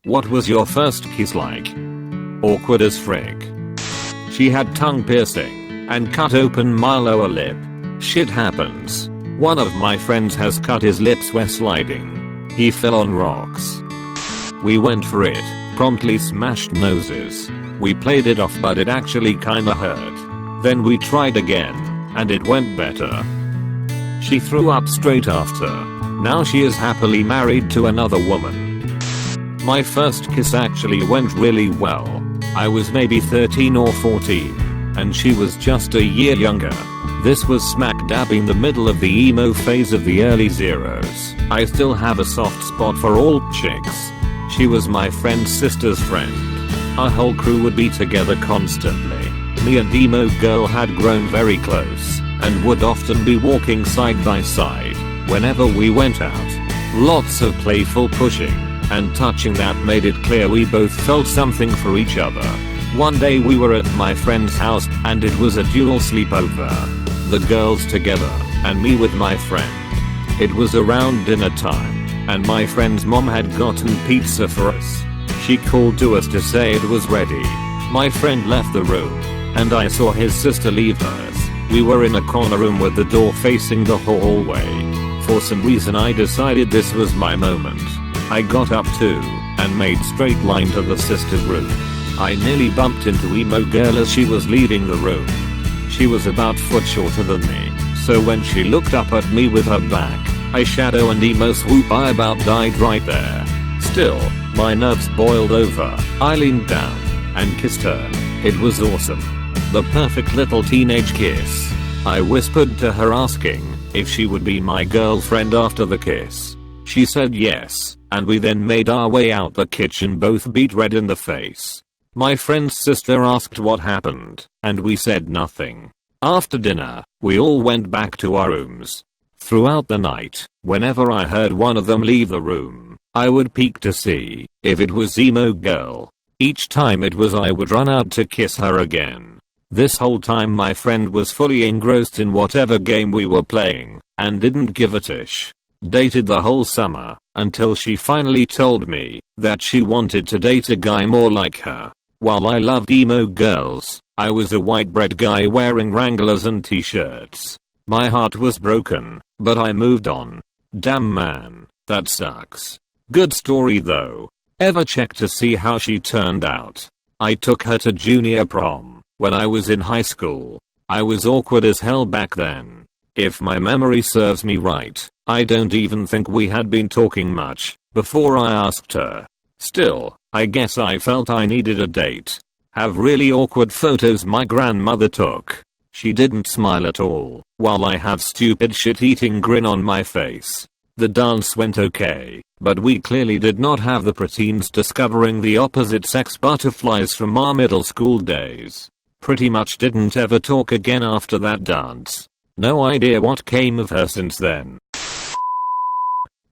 What was your first kiss like? Awkward as frick. She had tongue piercing and cut open my lower lip. Shit happens. One of my friends has cut his lips while sliding. He fell on rocks. We went for it, promptly smashed noses. We played it off but it actually kinda hurt. Then we tried again, and it went better. She threw up straight after. Now she is happily married to another woman. My first kiss actually went really well. I was maybe 13 or 14, and she was just a year younger. This was smack dab in the middle of the emo phase of the early zeros. I still have a soft spot for all chicks. She was my friend's sister's friend. Our whole crew would be together constantly. Me and emo girl had grown very close, and would often be walking side by side whenever we went out. Lots of playful pushing and touching that made it clear we both felt something for each other. One day we were at my friend's house and it was a dual sleepover. The girls together and me with my friend. It was around dinner time and my friend's mom had gotten pizza for us. She called to us to say it was ready. My friend left the room and I saw his sister leave hers. We were in a corner room with the door facing the hallway. For some reason I decided this was my moment. I got up too and made straight line to the sister's room. I nearly bumped into emo girl as she was leaving the room. She was about foot shorter than me, so when she looked up at me with her back, I shadow and emo swoop I about died right there. Still, my nerves boiled over. I leaned down and kissed her. It was awesome. The perfect little teenage kiss. I whispered to her asking if she would be my girlfriend after the kiss. She said yes, and we then made our way out the kitchen both beat red in the face. My friend's sister asked what happened, and we said nothing. After dinner, we all went back to our rooms. Throughout the night, whenever I heard one of them leave the room, I would peek to see if it was emo girl. Each time it was I would run out to kiss her again. This whole time my friend was fully engrossed in whatever game we were playing, and didn't give a tish. Dated the whole summer, until she finally told me that she wanted to date a guy more like her. While I loved emo girls, I was a white bread guy wearing Wranglers and t-shirts. My heart was broken, but I moved on. Damn man, that sucks. Good story though. Ever check to see how she turned out? I took her to junior prom when I was in high school. I was awkward as hell back then. If my memory serves me right, I don't even think we had been talking much before I asked her. Still, I guess I felt I needed a date. Have really awkward photos my grandmother took. She didn't smile at all, while I have stupid shit-eating grin on my face. The dance went okay, but we clearly did not have the preteens discovering the opposite sex butterflies from our middle school days. Pretty much didn't ever talk again after that dance. No idea what came of her since then.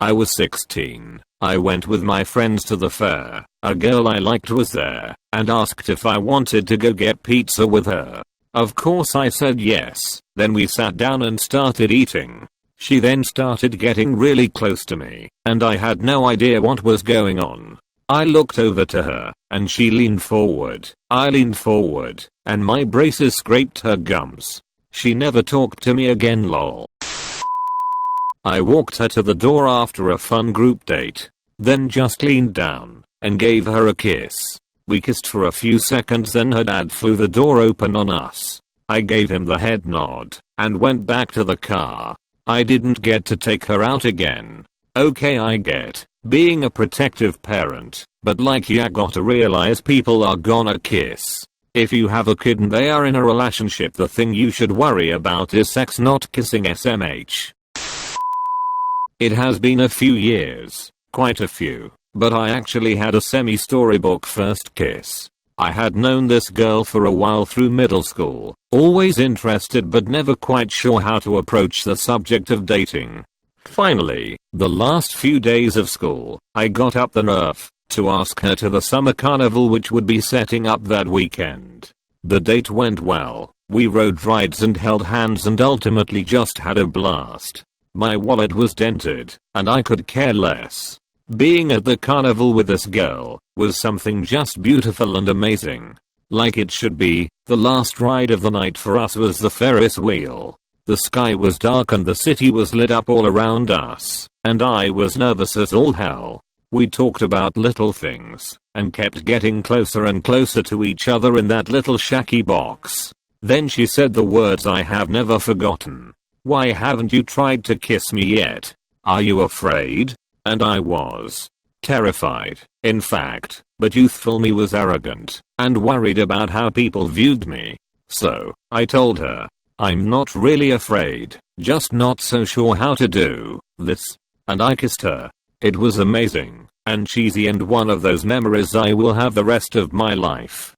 I was 16. I went with my friends to the fair. A girl I liked was there, and asked if I wanted to go get pizza with her. Of course I said yes. Then we sat down and started eating. She then started getting really close to me, and I had no idea what was going on. I looked over to her, and she leaned forward. I leaned forward, and my braces scraped her gums. She never talked to me again lol. I walked her to the door after a fun group date, then just leaned down and gave her a kiss. We kissed for a few seconds, then her dad flew the door open on us. I gave him the head nod and went back to the car. I didn't get to take her out again. Okay, I get being a protective parent, but like ya gotta realize people are gonna kiss. If you have a kid and they are in a relationship, the thing you should worry about is sex, not kissing SMH. It has been a few years, quite a few, but I actually had a semi-storybook first kiss. I had known this girl for a while through middle school, always interested but never quite sure how to approach the subject of dating. Finally, the last few days of school, I got up the nerve to ask her to the summer carnival which would be setting up that weekend. The date went well. We rode rides and held hands and ultimately just had a blast. My wallet was dented, and I could care less. Being at the carnival with this girl was something just beautiful and amazing. Like it should be. The last ride of the night for us was the Ferris wheel. The sky was dark and the city was lit up all around us, and I was nervous as all hell. We talked about little things, and kept getting closer and closer to each other in that little shacky box. Then she said the words I have never forgotten. "Why haven't you tried to kiss me yet? Are you afraid?" And I was terrified, in fact, but youthful me was arrogant, and worried about how people viewed me. So, I told her, "I'm not really afraid, just not so sure how to do this." And I kissed her. It was amazing, and cheesy, and one of those memories I will have the rest of my life.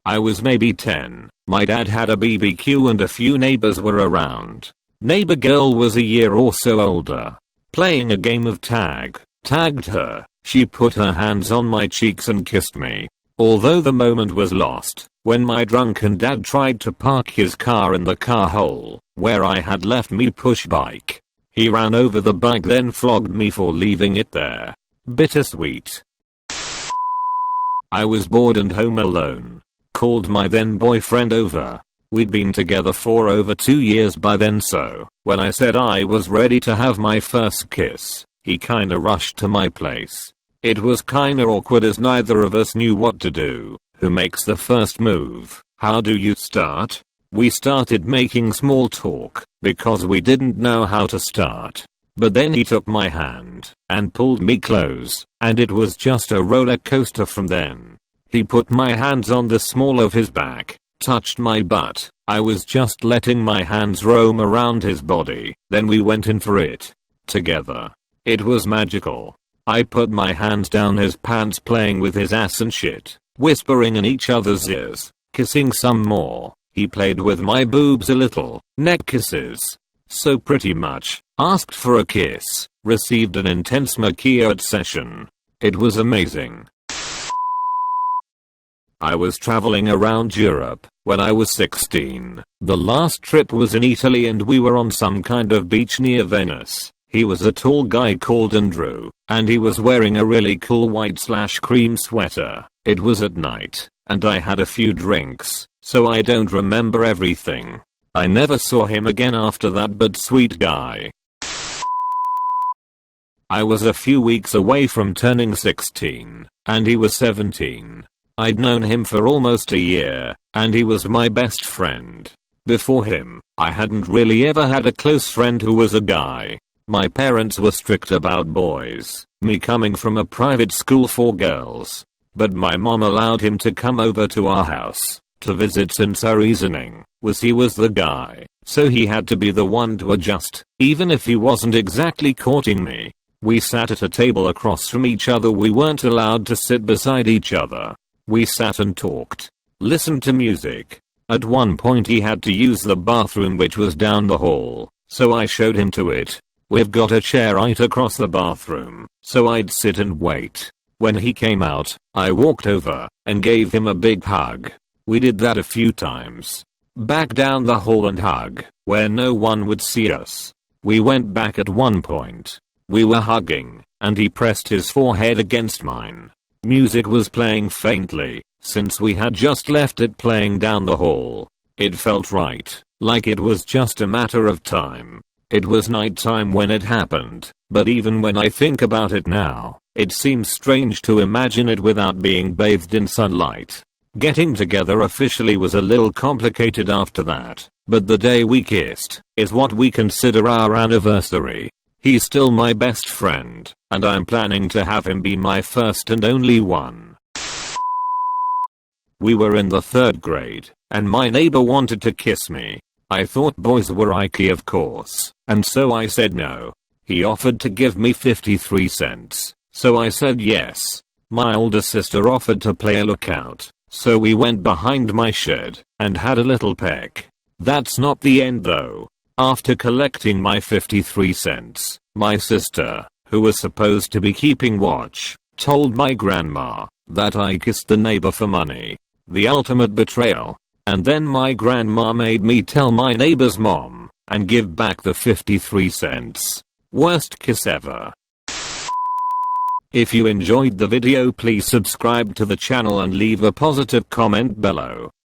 I was maybe 10. My dad had a BBQ and a few neighbors were around. Neighbor girl was a year or so older. Playing a game of tag. Tagged her. She put her hands on my cheeks and kissed me. Although the moment was lost, when my drunken dad tried to park his car in the car hole, where I had left me push bike. He ran over the bike then flogged me for leaving it there. Bittersweet. I was bored and home alone. Called my then boyfriend over. We'd been together for over 2 years by then, so when I said I was ready to have my first kiss, he kinda rushed to my place. It was kinda awkward as neither of us knew what to do. Who makes the first move? How do you start? We started making small talk because we didn't know how to start. But then he took my hand and pulled me close, and it was just a roller coaster from then. He put my hands on the small of his back, touched my butt. I was just letting my hands roam around his body. Then we went in for it. Together. It was magical. I put my hands down his pants playing with his ass and shit. Whispering in each other's ears. Kissing some more. He played with my boobs a little. Neck kisses. So pretty much. Asked for a kiss. Received an intense makeout session. It was amazing. I was traveling around Europe when I was 16. The last trip was in Italy and we were on some kind of beach near Venice. He was a tall guy called Andrew, and he was wearing a really cool white/cream sweater. It was at night, and I had a few drinks, so I don't remember everything. I never saw him again after that, but sweet guy. I was a few weeks away from turning 16, and he was 17. I'd known him for almost a year, and he was my best friend. Before him, I hadn't really ever had a close friend who was a guy. My parents were strict about boys, me coming from a private school for girls. But my mom allowed him to come over to our house to visit since her reasoning was he was the guy, so he had to be the one to adjust, even if he wasn't exactly courting me. We sat at a table across from each other. We weren't allowed to sit beside each other. We sat and talked, listened to music. At one point he had to use the bathroom, which was down the hall, so I showed him to it. We've got a chair right across the bathroom, so I'd sit and wait. When he came out, I walked over and gave him a big hug. We did that a few times. Back down the hall and hug, where no one would see us. We went back at one point. We were hugging, and he pressed his forehead against mine. Music was playing faintly, since we had just left it playing down the hall. It felt right, like it was just a matter of time. It was nighttime when it happened, but even when I think about it now, it seems strange to imagine it without being bathed in sunlight. Getting together officially was a little complicated after that, but the day we kissed is what we consider our anniversary. He's still my best friend, and I'm planning to have him be my first and only one. We were in the 3rd grade, and my neighbor wanted to kiss me. I thought boys were icky, of course, and so I said no. He offered to give me 53 cents, so I said yes. My older sister offered to play a lookout, so we went behind my shed and had a little peck. That's not the end though. After collecting my 53 cents, my sister, who was supposed to be keeping watch, told my grandma that I kissed the neighbor for money. The ultimate betrayal. And then my grandma made me tell my neighbor's mom and give back the 53 cents. Worst kiss ever. If you enjoyed the video, please subscribe to the channel and leave a positive comment below.